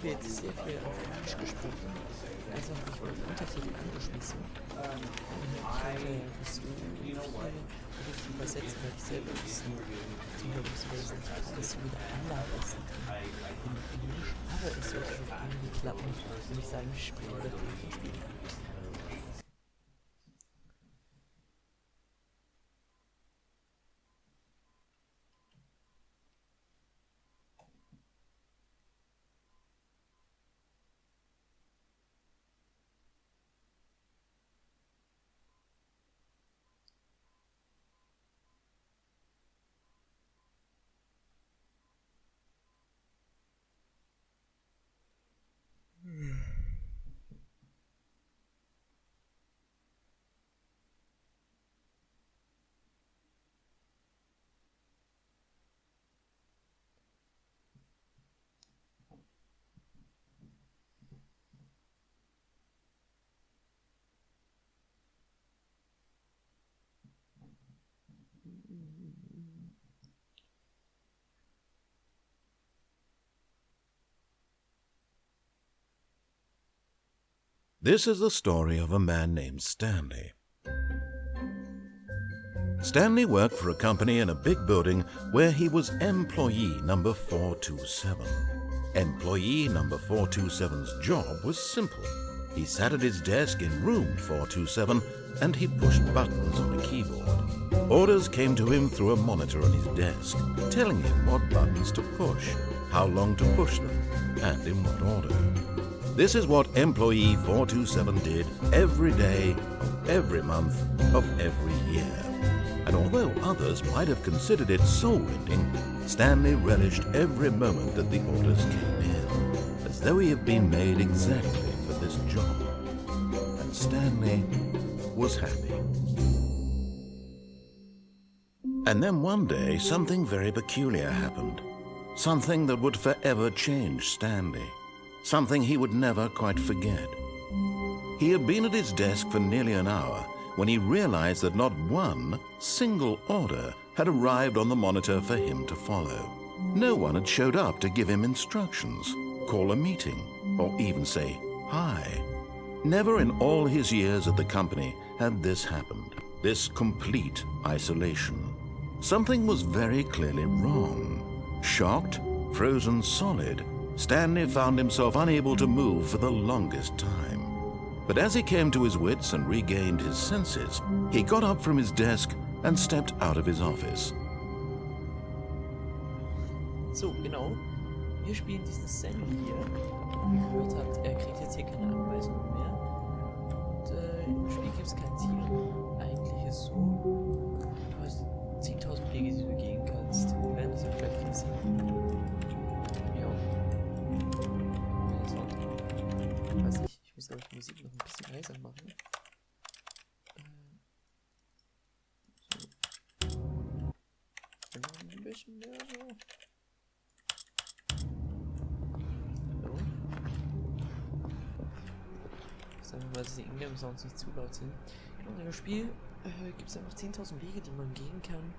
wird sehr viel auf Englisch gesprochen. Also habe ich wohl die Untertitel angeschmissen. Ich hatte nicht so viel richtig übersetzt, weil ich selber ein bisschen zuhören muss, weil ich das so wieder anlassen kann in Englisch. Aber es sollte schon irgendwie klappen, wenn ich sagen, Spiel oder Spiel. This is the story of a man named Stanley. Stanley worked for a company in a big building where he was employee number 427. Employee number 427's job was simple. He sat at his desk in room 427 and he pushed buttons on a keyboard. Orders came to him through a monitor on his desk, telling him what buttons to push, how long to push them, and in what order. This is what employee 427 did every day of every month of every year. And although others might have considered it soul-rending, Stanley relished every moment that the orders came in, as though he had been made exactly for this job. And Stanley was happy. And then one day, something very peculiar happened. Something that would forever change Stanley. Something he would never quite forget. He had been at his desk for nearly an hour when he realized that not one single order had arrived on the monitor for him to follow. No one had showed up to give him instructions, call a meeting, or even say hi. Never in all his years at the company had this happened, this complete isolation. Something was very clearly wrong. Shocked, frozen solid, Stanley found himself unable to move for the longest time. But as he came to his wits and regained his senses, he got up from his desk and stepped out of his office. So, genau. Wir spielen diesen Stanley hier. Wie ihr gehört habt, er kriegt jetzt hier keine Anweisungen mehr. Und im Spiel gibt es kein Ziel. Eigentlich ist so, du hast 10.000 Wege, die du gehen kannst. Wir werden das ja vielleicht nicht sehen. Ich weiß nicht, ich muss aber die Musik noch ein bisschen leiser machen. So. Ein bisschen mehr so. So. Sagen wir mal, dass die Ingame-Sounds nicht zu laut sind. Genau, in dem Spiel gibt es einfach 10.000 Wege, die man gehen kann.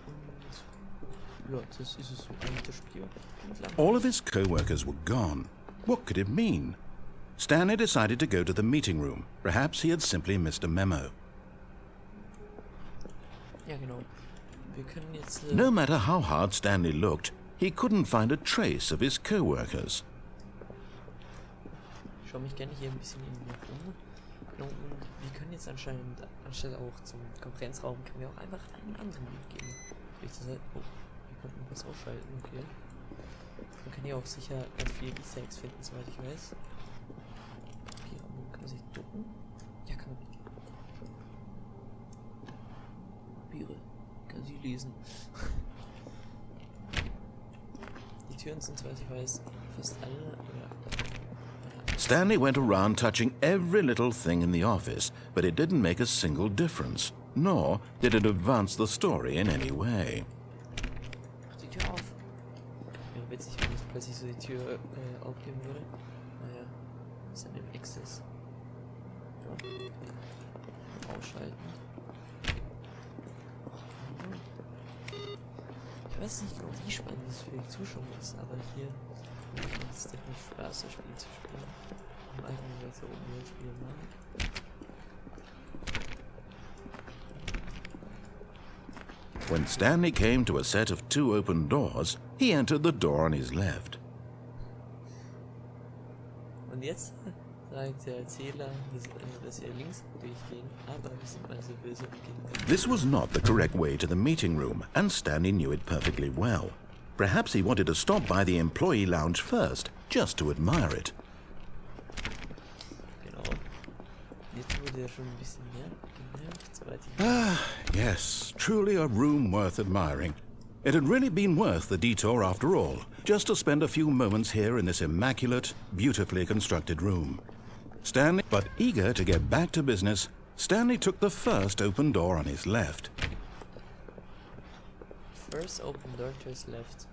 Und ja, das ist es so eigentlich das Spiel. All of his co-workers were gone. What could it mean? Stanley decided to go to the meeting room. Perhaps he had simply missed a memo. Ja, genau. Wir können jetzt... No matter how hard Stanley looked, he couldn't find a trace of his co-workers. Ich schaue mich gerne hier ein bisschen um. Genau, und wir können jetzt anscheinend, anstelle auch zum Konferenzraum, können wir auch einfach einen anderen Weg gehen. Oh, wir konnten was ausschalten, okay. Man kann hier auch sicher ganz viele Easter Eggs finden, soweit ich weiß. Kann man sich ducken? Ja, kann man. Papiere. Kann sie lesen. Die Türen sind, soweit ich weiß, fast alle. Ja. Stanley went around touching every little thing in the office, but it didn't make a single difference, nor did it advance the story in any way. Mach die Tür auf. Wäre witzig, wenn jetzt plötzlich so die Tür aufgeben würde. Naja, ist dann im Access. Ausschalten. Ich weiß nicht genau, wie spannend das für die Zuschauer ist, aber hier Es macht nicht Spaß, das Spiel zu spielen. Im eigenen Weise oben nur spielen machen. When Stanley came to a set of 2 open doors, he entered the door on his left. Und jetzt sagt der Erzähler, dass wir links durchgehen, aber wir sind mal so böse und gehen. This was not the correct way to the meeting room, and Stanley knew it perfectly well. Perhaps he wanted to stop by the employee lounge first, just to admire it. Genau. Jetzt wurde ja schon ein bisschen mehr genervt, soweit ich Ah, yes, truly a room worth admiring. It had really been worth the detour after all, just to spend a few moments here in this immaculate, beautifully constructed room. Stanley, but eager to get back to business, Stanley took the first open door on his left. First open door to his left.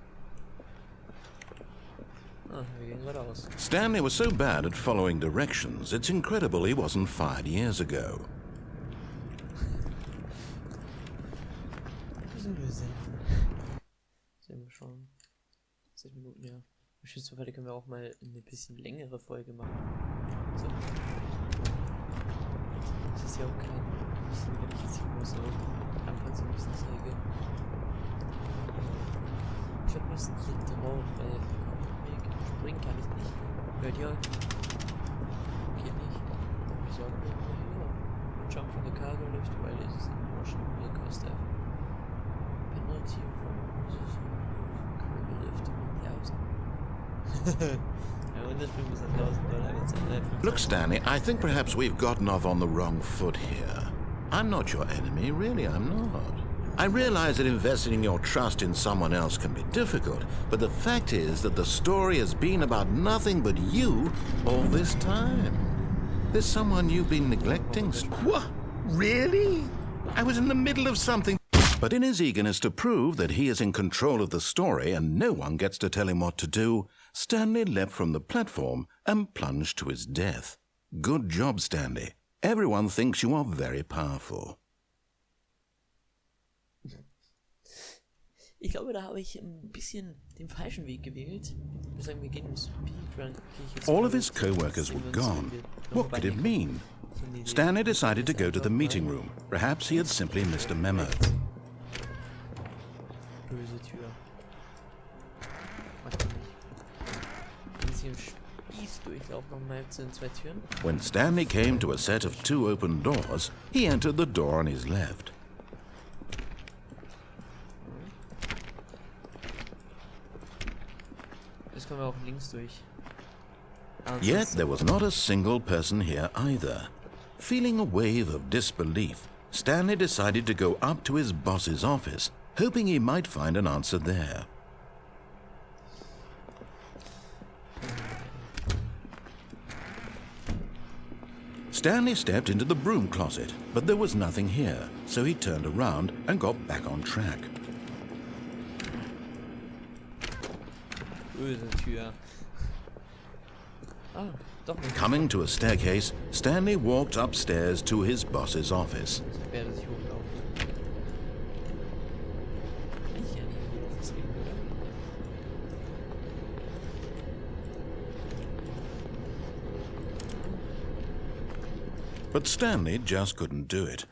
Ah, wir gehen geradeaus. Stanley was so bad at following directions, it's incredible he wasn't fired years ago. Sehen wir schon. 10 Minuten, ja. Beziehungsweise können wir auch mal eine bisschen längere Folge machen. So. Das ist ja auch kein bisschen, wenn ich jetzt hier nur so anfangs ein bisschen zeige. Ich hab was hier drauf, weil springen kann ich nicht. Hört ihr? Geht nicht. Ich sag nur, ja. Jump from the cargo lift while it is in motion will cost a penalty from cargo lift $1,000. Ja, und das Spiel muss $1,000 jetzt sein. Look, Stanley, I think perhaps we've gotten off on the wrong foot here. I'm not your enemy, really, I'm not. I realize that investing your trust in someone else can be difficult, but the fact is that the story has been about nothing but you all this time. There's someone you've been neglecting. What? Really? I was in the middle of something. But in his eagerness to prove that he is in control of the story and no one gets to tell him what to do, Stanley leapt from the platform and plunged to his death. Good job, Stanley. Everyone thinks you are very powerful. Ich glaube, da habe ich ein bisschen den falschen Weg gewählt. Ich würde sagen, wir gehen im Speedrun. All of his co-workers were gone. What could it mean? Stanley decided to go to the meeting room. Perhaps he had simply missed a memo. Böse Tür. Macht nicht. Wenn sie im Spießdurchlauf nochmal zu den 2 Türen. When Stanley came to a set of 2 open doors, he entered the door on his left. Jetzt kommen wir auch links durch. Yet there was not a single person here either. Feeling a wave of disbelief, Stanley decided to go up to his boss's office, hoping he might find an answer there. Stanley stepped into the broom closet, but there was nothing here, so he turned around and got back on track. Böse Tür. Ah, doch nicht. Coming to a staircase, Stanley walked upstairs to his boss's office. Ich werde sich hochlaufen. Ich ja nicht, deswegen, oder? But Stanley just couldn't do it.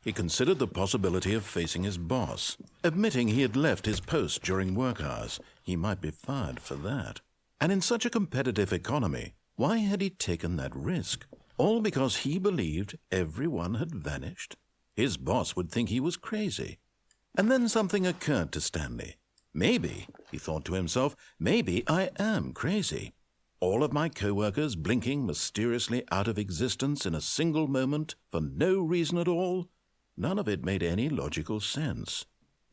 He considered the possibility of facing his boss. Admitting he had left his post during work hours, he might be fired for that. And in such a competitive economy, why had he taken that risk? All because he believed everyone had vanished? His boss would think he was crazy. And then something occurred to Stanley. Maybe, he thought to himself, maybe I am crazy. All of my co-workers blinking mysteriously out of existence in a single moment for no reason at all? None of it made any logical sense.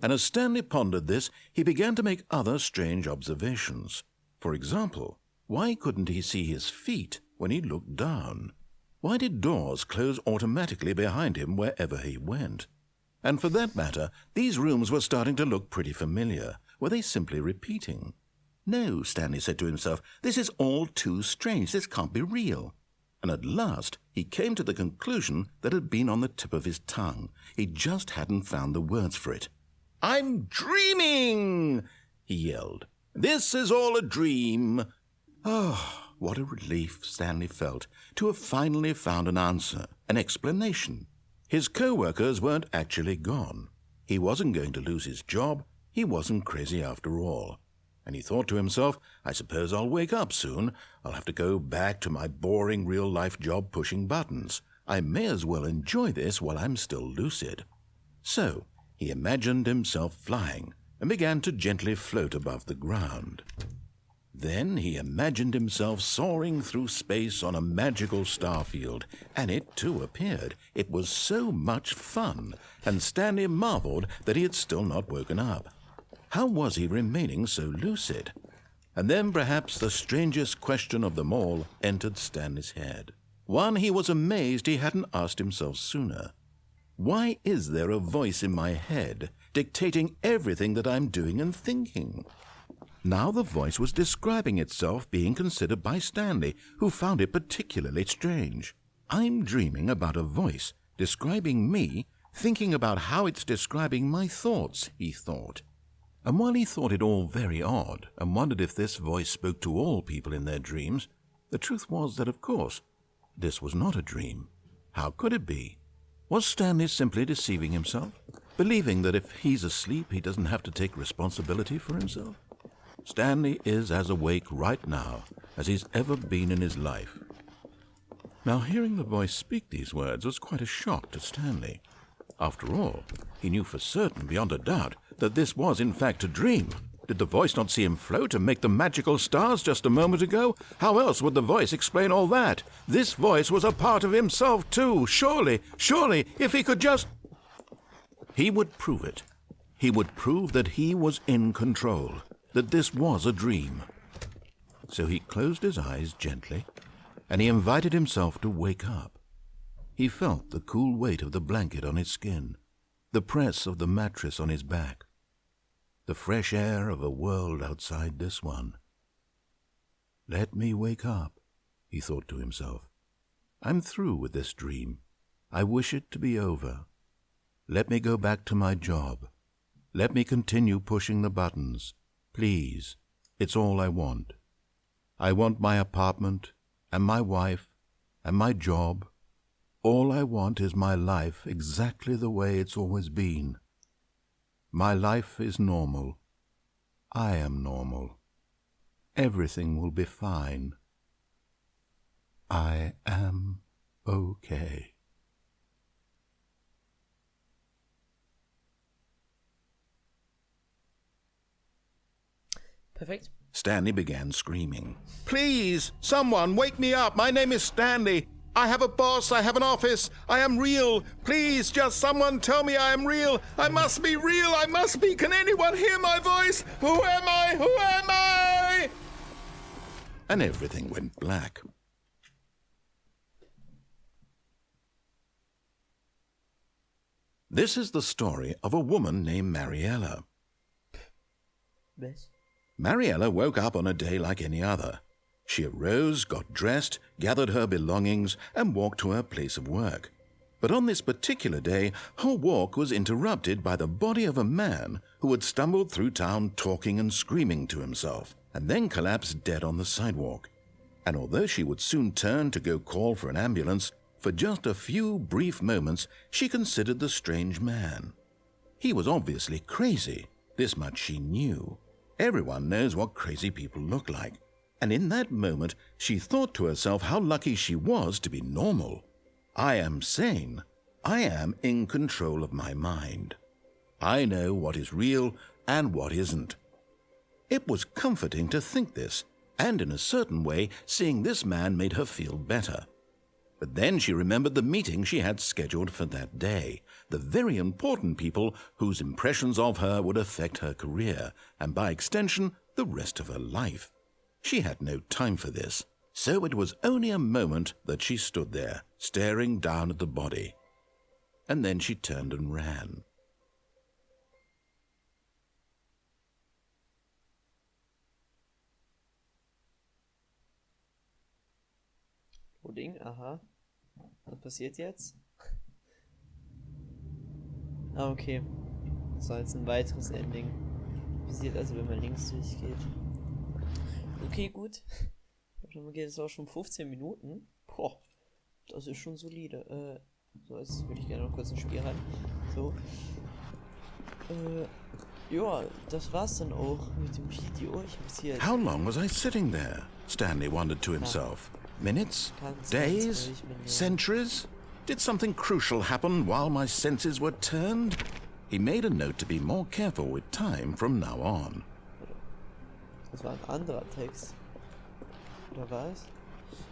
And as Stanley pondered this, he began to make other strange observations. For example, why couldn't he see his feet when he looked down? Why did doors close automatically behind him wherever he went? And for that matter, these rooms were starting to look pretty familiar. Were they simply repeating? No, Stanley said to himself, this is all too strange. This can't be real. And at last he came to the conclusion that had been on the tip of his tongue. He just hadn't found the words for it. "I'm dreaming!" he yelled. "This is all a dream. Oh, what a relief Stanley felt to have finally found an answer, an explanation. His co-workers weren't actually gone. He wasn't going to lose his job. He wasn't crazy after all. And he thought to himself, I suppose I'll wake up soon. I'll have to go back to my boring real-life job pushing buttons. I may as well enjoy this while I'm still lucid. So he imagined himself flying and began to gently float above the ground. Then he imagined himself soaring through space on a magical starfield, and it too appeared. It was so much fun, and Stanley marveled that he had still not woken up. How was he remaining so lucid? And then perhaps the strangest question of them all entered Stanley's head. One he was amazed he hadn't asked himself sooner. Why is there a voice in my head dictating everything that I'm doing and thinking? Now the voice was describing itself being considered by Stanley, who found it particularly strange. I'm dreaming about a voice describing me, thinking about how it's describing my thoughts, he thought. And while he thought it all very odd and wondered if this voice spoke to all people in their dreams, the truth was that, of course, this was not a dream. How could it be? Was Stanley simply deceiving himself, believing that if he's asleep he doesn't have to take responsibility for himself? Stanley is as awake right now as he's ever been in his life. Now, hearing the voice speak these words was quite a shock to Stanley. After all, he knew for certain, beyond a doubt, that this was in fact a dream. Did the voice not see him float and make the magical stars just a moment ago? How else would the voice explain all that? This voice was a part of himself too. Surely, if he could just... He would prove it. He would prove that he was in control, that this was a dream. So he closed his eyes gently, and he invited himself to wake up. He felt the cool weight of the blanket on his skin, the press of the mattress on his back, the fresh air of a world outside this one. Let me wake up, he thought to himself. I'm through with this dream. I wish it to be over. Let me go back to my job. Let me continue pushing the buttons. Please, it's all I want. I want my apartment and my wife and my job. All I want is my life exactly the way it's always been. My life is normal. I am normal. Everything will be fine. I am okay. Perfekt. Stanley began screaming. Please, someone, wake me up. My name is Stanley. I have a boss. I have an office. I am real. Please, just someone tell me I am real. I must be real. I must be. Can anyone hear my voice? Who am I? Who am I? And everything went black. This is the story of a woman named Mariella. Was? Mariella woke up on a day like any other. She arose, got dressed, gathered her belongings, and walked to her place of work. But on this particular day, her walk was interrupted by the body of a man who had stumbled through town talking and screaming to himself, and then collapsed dead on the sidewalk. And although she would soon turn to go call for an ambulance, for just a few brief moments she considered the strange man. He was obviously crazy. This much she knew. Everyone knows what crazy people look like. And in that moment, she thought to herself how lucky she was to be normal. I am sane. I am in control of my mind. I know what is real and what isn't. It was comforting to think this, and in a certain way, seeing this man made her feel better. But then she remembered the meeting she had scheduled for that day, the very important people whose impressions of her would affect her career, and by extension, the rest of her life. She had no time for this, so it was only a moment that she stood there, staring down at the body. And then she turned and ran. Loading, aha. Was passiert jetzt? Ah, okay. Das war jetzt ein weiteres Ending. Passiert also, wenn man links durchgeht. Okay, gut. Dann geht es auch schon 15 Minuten. Boah, das ist schon solide. So, jetzt würde ich gerne noch kurz ein Spiel rein. So. Ja, das war's dann auch mit dem Video. Ich muss hier... How long was I sitting there? Stanley wondered to himself. Minutes? Days? Centuries? Did something crucial happen while my senses were turned? He made a note to be more careful with time from now on. Das war ein anderer Text. Oder was?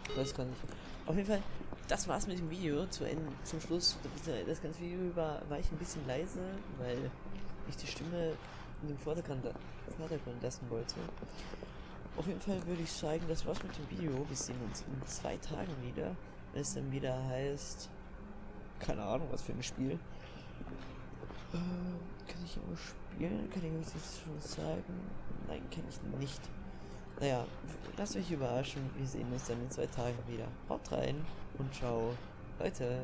Ich weiß gar nicht. Auf jeden Fall, das war's mit dem Video. Zum Schluss, das ganze Video über war ich ein bisschen leise, weil ich die Stimme in den Vordergrund lassen wollte. Auf jeden Fall würde ich sagen, das war's mit dem Video. Wir sehen uns in 2 Tagen wieder, wenn es dann wieder heißt, keine Ahnung, was für ein Spiel. Kann ich immer spielen? Kann ich euch das schon sagen? Nein, kann ich nicht. Naja, lasst euch überraschen. Wir sehen uns dann in 2 Tagen wieder. Haut rein und ciao, Leute.